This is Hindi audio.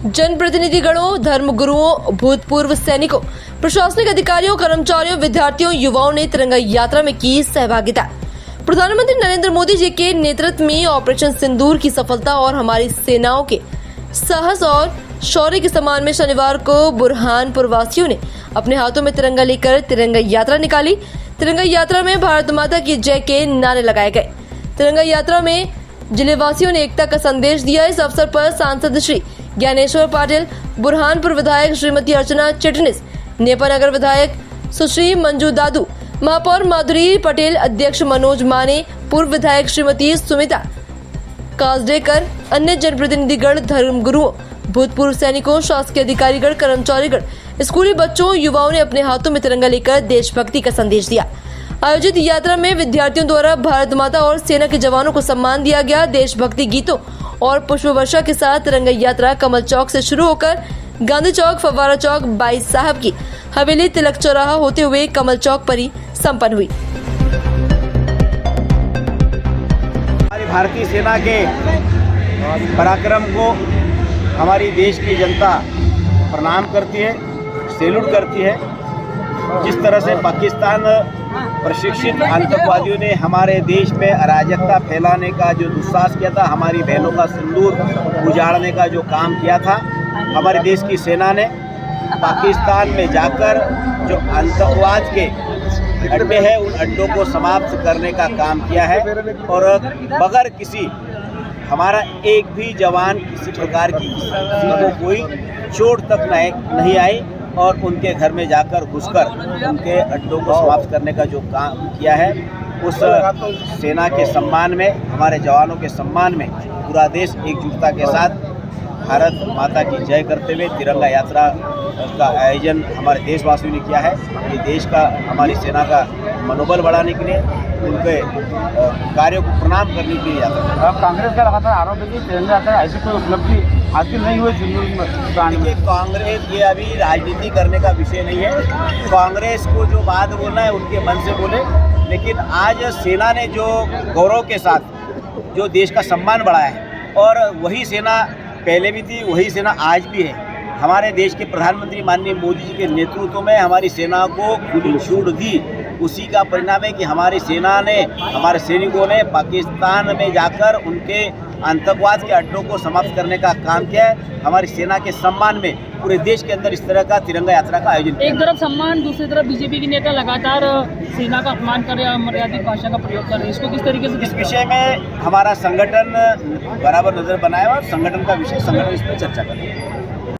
जनप्रतिनिधिगणों, धर्मगुरुओं, भूतपूर्व सैनिकों, प्रशासनिक अधिकारियों, कर्मचारियों, विद्यार्थियों, युवाओं ने तिरंगा यात्रा में की सहभागिता। प्रधानमंत्री नरेंद्र मोदी जी के नेतृत्व में ऑपरेशन सिंदूर की सफलता और हमारी सेनाओं के साहस और शौर्य के सम्मान में शनिवार को बुरहानपुर वासियों ने अपने हाथों में तिरंगा लेकर तिरंगा यात्रा निकाली। तिरंगा यात्रा में भारत माता की जय के नारे लगाए गए। तिरंगा यात्रा में जिले वासियों ने एकता का संदेश दिया। इस अवसर पर सांसद श्री ज्ञानेश्वर पाटिल, बुरहानपुर विधायक श्रीमती अर्चना चिटनिस, नेपा नगर विधायक सुश्री मंजू दादू, महापौर माधुरी पटेल, अध्यक्ष मनोज माने, पूर्व विधायक श्रीमती सुमिता काजडेकर, अन्य जनप्रतिनिधिगण, धर्मगुरुओं, भूतपूर्व सैनिकों, शासकीय अधिकारीगण, कर्मचारीगण, स्कूली बच्चों, युवाओं ने अपने हाथों में तिरंगा लेकर देशभक्ति का संदेश दिया। आयोजित यात्रा में विद्यार्थियों द्वारा भारत माता और सेना के जवानों को सम्मान दिया गया। देशभक्ति गीतों और पुष्प वर्षा के साथ तिरंगा यात्रा कमल चौक से शुरू होकर गांधी चौक, फव्वारा चौक, बाई साहब की हवेली, तिलक चौराहा होते हुए कमल चौक पर ही संपन्न हुई। हमारी भारतीय सेना के पराक्रम को हमारी देश की जनता प्रणाम करती है, सैल्यूट करती है। जिस तरह से पाकिस्तान प्रशिक्षित आतंकवादियों ने हमारे देश में अराजकता फैलाने का जो दुस्साहस किया था, हमारी बहनों का सिंदूर उजाड़ने का जो काम किया था, हमारे देश की सेना ने पाकिस्तान में जाकर जो आतंकवाद के अड्डे हैं उन अड्डों को समाप्त करने का काम किया है। और बगैर किसी हमारा एक भी जवान किसी प्रकार की किसी को कोई चोट तक नहीं आई और उनके घर में जाकर घुसकर उनके अड्डों को समाप्त करने का जो काम किया है, उस सेना के सम्मान में, हमारे जवानों के सम्मान में पूरा देश एकजुटता के साथ भारत माता की जय करते हुए तिरंगा यात्रा का आयोजन हमारे देशवासियों ने किया है। ये देश का, हमारी सेना का मनोबल बढ़ाने के लिए, उनके कार्यों को प्रणाम करने के लिए यात्रा। अब कांग्रेस का लगातार आरोप है कि तिरंगा यात्रा ऐसी कोई उपलब्धि हासिल नहीं हुई। देखिए, कांग्रेस ये अभी राजनीति करने का विषय नहीं है। कांग्रेस को जो बात बोलना है उनके मन से बोले, लेकिन आज सेना ने जो गौरव के साथ जो देश का सम्मान बढ़ाया है, और वही सेना पहले भी थी, वही सेना आज भी है। हमारे देश के प्रधानमंत्री माननीय मोदी जी के नेतृत्व में हमारी सेना को खुली छूट दी। उसी का परिणाम है कि हमारी सेना ने, हमारे सैनिकों ने पाकिस्तान में जाकर उनके आतंकवाद के अड्डों को समाप्त करने का काम किया है। हमारी सेना के सम्मान में पूरे देश के अंदर इस तरह का तिरंगा यात्रा का आयोजन किया। एक तरफ सम्मान, दूसरी तरफ बीजेपी के नेता लगातार सेना का अपमान कर रहे हैं, मर्यादित भाषा का प्रयोग कर रहे हैं। इसको किस तरीके से? इस विषय में हमारा संगठन बराबर नजर बनाए और संगठन का विषय संगठन इस पर चर्चा करें।